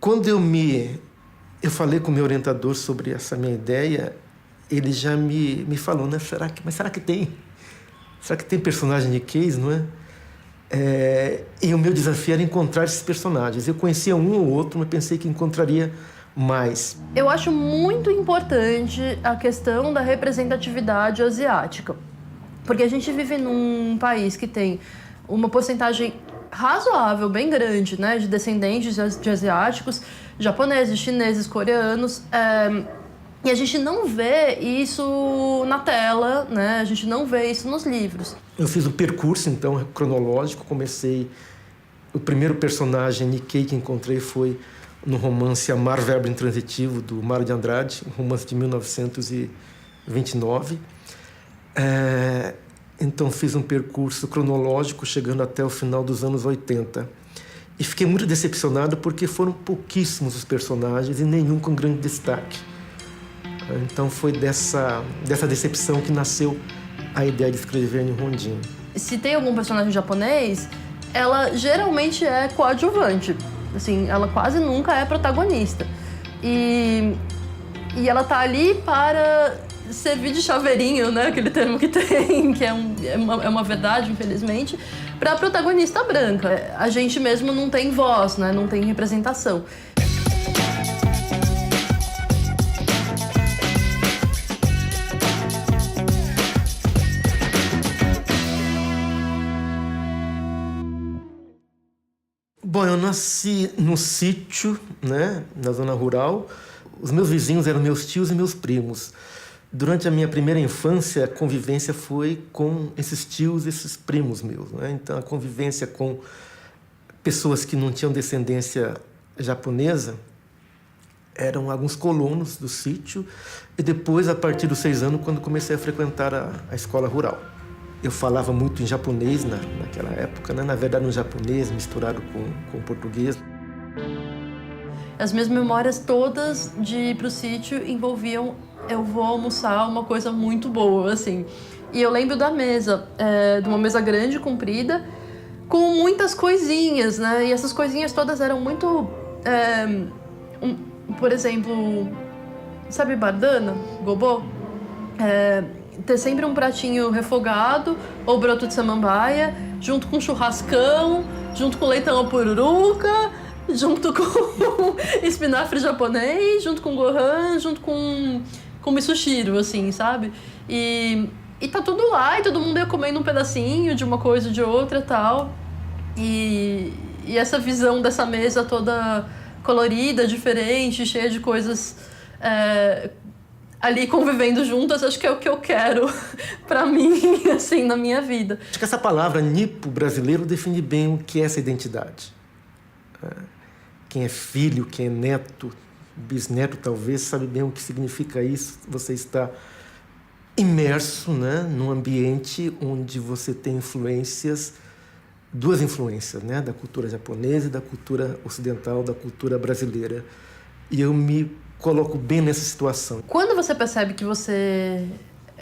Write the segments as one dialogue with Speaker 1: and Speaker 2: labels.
Speaker 1: Quando eu falei com o meu orientador sobre essa minha ideia, ele já me falou, né? Será que tem? Será que tem personagem Nikkeis, não é? E o meu desafio era encontrar esses personagens. Eu conhecia um ou outro, mas pensei que encontraria mais.
Speaker 2: Eu acho muito importante a questão da representatividade asiática, porque a gente vive num país que tem uma porcentagem razoável, bem grande, né, de descendentes de asiáticos, japoneses, chineses, coreanos, e a gente não vê isso na tela, né, a gente não vê isso nos livros.
Speaker 1: Eu fiz o percurso, então, cronológico. O primeiro personagem Nikkei que encontrei foi no romance Amar, Verbo Intransitivo, do Mário de Andrade, um romance de 1929. Então, fiz um percurso cronológico, chegando até o final dos anos 80. E fiquei muito decepcionado porque foram pouquíssimos os personagens e nenhum com grande destaque. Então, foi dessa decepção que nasceu a ideia de escrever Nihonjin.
Speaker 2: Se tem algum personagem japonês, ela geralmente é coadjuvante. Assim, ela quase nunca é protagonista. E ela tá ali para servir de chaveirinho, né? Aquele termo que tem, que é uma verdade, infelizmente, para a protagonista branca. A gente mesmo não tem voz, né? Não tem representação.
Speaker 1: Bom, eu nasci no sítio, né, na zona rural. Os meus vizinhos eram meus tios e meus primos. Durante a minha primeira infância, a convivência foi com esses tios e esses primos meus, né? Então, a convivência com pessoas que não tinham descendência japonesa eram alguns colonos do sítio. E depois, a partir dos 6 anos, quando comecei a frequentar a escola rural. Eu falava muito em japonês naquela época, né? Na verdade, um japonês misturado com português.
Speaker 2: As minhas memórias todas de ir pro sítio envolviam eu vou almoçar uma coisa muito boa, assim. E eu lembro da mesa, de uma mesa grande, comprida, com muitas coisinhas, né? E essas coisinhas todas eram muito... por exemplo, sabe bardana, gobô? Ter sempre um pratinho refogado ou broto de samambaia, junto com churrascão, junto com leitão à pururuca, junto com espinafre japonês, junto com gohan, junto com misoshiro, assim, sabe? E tá tudo lá, e todo mundo ia comendo um pedacinho de uma coisa ou de outra e tal. E essa visão dessa mesa toda colorida, diferente, cheia de coisas... ali convivendo juntas, acho que é o que eu quero pra mim, assim, na minha vida.
Speaker 1: Acho que essa palavra nipo brasileiro define bem o que é essa identidade. Quem é filho, quem é neto, bisneto talvez, sabe bem o que significa isso. Você está imerso, né, num ambiente onde você tem duas influências, né, da cultura japonesa e da cultura ocidental, da cultura brasileira. E eu me coloco bem nessa situação.
Speaker 2: Quando você percebe que você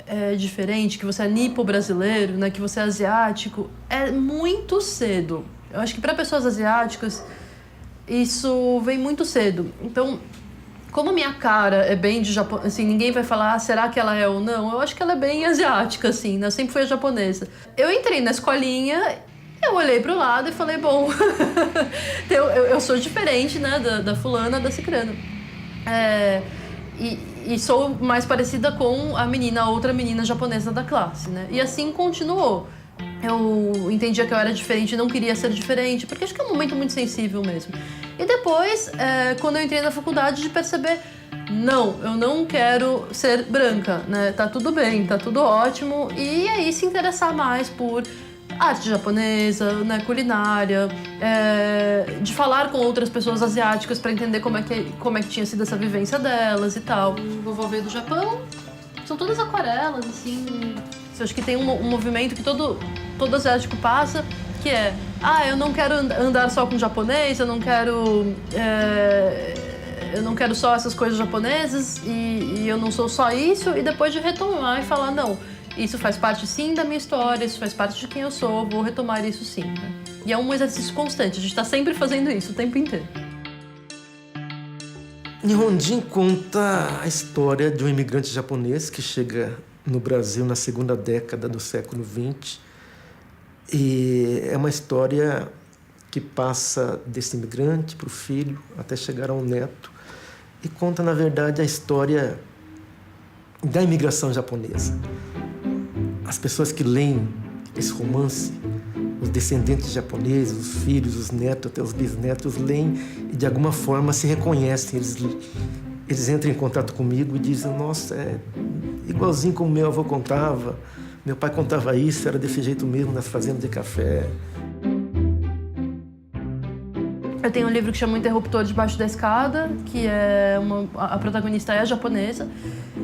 Speaker 2: é diferente, que você é nipo-brasileiro, né, que você é asiático, é muito cedo. Eu acho que para pessoas asiáticas isso vem muito cedo. Então, como minha cara é bem de Japão, assim, ninguém vai falar, será que ela é ou não? Eu acho que ela é bem asiática, assim, né? Eu sempre fui japonesa. Eu entrei na escolinha, eu olhei pro lado e falei, bom, eu sou diferente, né, da fulana, da cicrana. E sou mais parecida com a outra menina japonesa da classe, né? E assim continuou. Eu entendia que eu era diferente e não queria ser diferente, porque acho que é um momento muito sensível mesmo. E depois, quando eu entrei na faculdade, de perceber, não, eu não quero ser branca, né? Tá tudo bem, tá tudo ótimo. E aí se interessar mais por arte japonesa, né, culinária, de falar com outras pessoas asiáticas para entender como é que tinha sido essa vivência delas e tal. O vovô veio do Japão, são todas aquarelas, assim. Eu acho que tem um movimento que todo asiático passa, que é, eu não quero andar só com japonês, eu não quero só essas coisas japonesas e eu não sou só isso, e depois de retomar e falar, não, isso faz parte sim da minha história, isso faz parte de quem eu sou, vou retomar isso sim, né? E é um exercício constante, a gente tá sempre fazendo isso o tempo inteiro.
Speaker 1: Nihonjin conta a história de um imigrante japonês que chega no Brasil na segunda década do século XX. E é uma história que passa desse imigrante para o filho até chegar ao neto. E conta, na verdade, a história da imigração japonesa. As pessoas que leem esse romance, os descendentes japoneses, os filhos, os netos, até os bisnetos, leem e de alguma forma se reconhecem. Eles entram em contato comigo e dizem: nossa, é igualzinho como meu avô contava, meu pai contava isso, era desse jeito mesmo nas fazendas de café.
Speaker 2: Eu tenho um livro que chama O Interruptor Debaixo da Escada, que a protagonista é japonesa.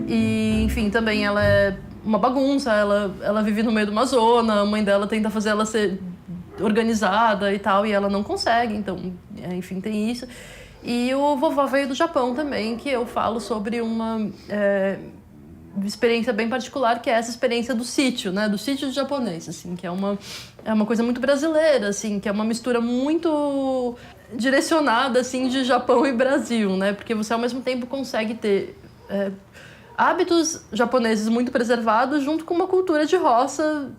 Speaker 2: E, enfim, também ela é uma bagunça, ela vive no meio de uma zona, a mãe dela tenta fazer ela ser organizada e tal, e ela não consegue, então, enfim, tem isso. E o Vovó Veio do Japão também, que eu falo sobre uma experiência bem particular, que é essa experiência do sítio, né, do sítio japonês, assim, que é uma coisa muito brasileira, assim, que é uma mistura muito direcionada, assim, de Japão e Brasil, né, porque você ao mesmo tempo consegue ter hábitos japoneses muito preservados junto com uma cultura de roça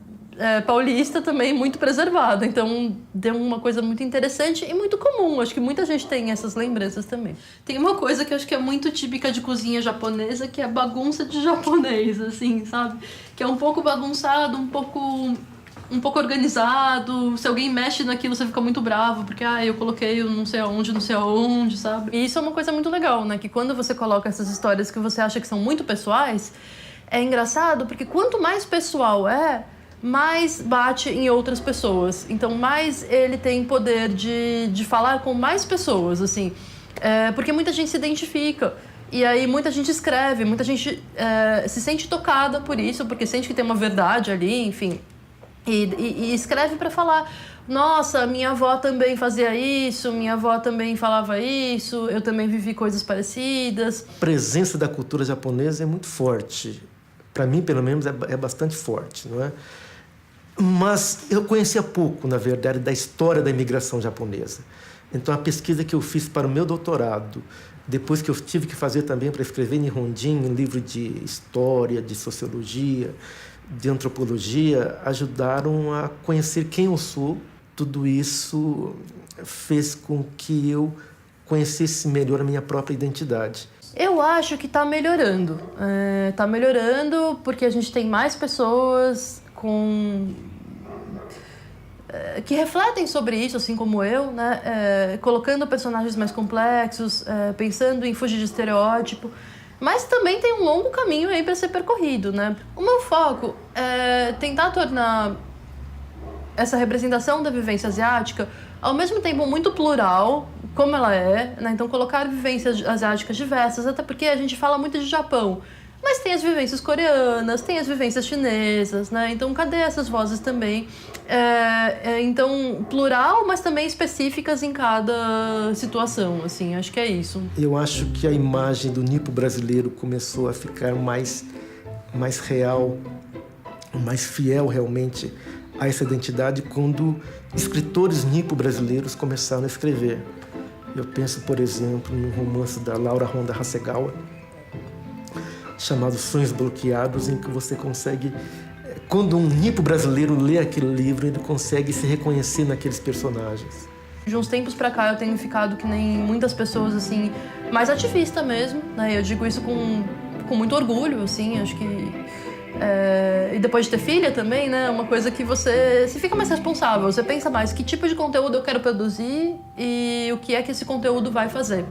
Speaker 2: paulista também muito preservada. Então, deu uma coisa muito interessante e muito comum. Acho que muita gente tem essas lembranças também. Tem uma coisa que eu acho que é muito típica de cozinha japonesa, que é bagunça de japonês, assim, sabe? Que é um pouco bagunçado, um pouco organizado. Se alguém mexe naquilo, você fica muito bravo, porque eu coloquei não sei aonde, sabe? E isso é uma coisa muito legal, né? Que quando você coloca essas histórias que você acha que são muito pessoais, é engraçado, porque quanto mais pessoal mais bate em outras pessoas. Então, mais ele tem poder de falar com mais pessoas, assim. Porque muita gente se identifica. E aí muita gente escreve, muita gente se sente tocada por isso, porque sente que tem uma verdade ali, enfim. E escreve para falar: nossa, minha avó também fazia isso, minha avó também falava isso, eu também vivi coisas parecidas.
Speaker 1: A presença da cultura japonesa é muito forte. Para mim, pelo menos, é bastante forte, não é? Mas eu conhecia pouco, na verdade, da história da imigração japonesa. Então, a pesquisa que eu fiz para o meu doutorado, depois que eu tive que fazer também para escrever Nihonjin, um livro de história, de sociologia, de antropologia, ajudaram a conhecer quem eu sou. Tudo isso fez com que eu conhecesse melhor a minha própria identidade.
Speaker 2: Eu acho que está melhorando. Está melhorando porque a gente tem mais pessoas que refletem sobre isso, assim como eu, né? Colocando personagens mais complexos, pensando em fugir de estereótipo. Mas também tem um longo caminho aí para ser percorrido, né? O meu foco é tentar tornar essa representação da vivência asiática ao mesmo tempo muito plural, como ela é, né? Então colocar vivências asiáticas diversas, até porque a gente fala muito de Japão, mas tem as vivências coreanas, tem as vivências chinesas, né? Então cadê essas vozes também? Então, plural, mas também específicas em cada situação, assim, acho que é isso.
Speaker 1: Eu acho que a imagem do nipo brasileiro começou a ficar mais real, mais fiel realmente a essa identidade quando escritores nipo brasileiros começaram a escrever. Eu penso, por exemplo, no romance da Laura Honda Hasegawa, chamado Sonhos Bloqueados, em que você consegue, quando um nipo brasileiro lê aquele livro, ele consegue se reconhecer naqueles personagens.
Speaker 2: De uns tempos pra cá eu tenho ficado que nem muitas pessoas, assim, mais ativista mesmo, né? Eu digo isso com muito orgulho, assim, acho que... E depois de ter filha também, né? Uma coisa que você fica mais responsável, você pensa mais que tipo de conteúdo eu quero produzir e o que é que esse conteúdo vai fazer.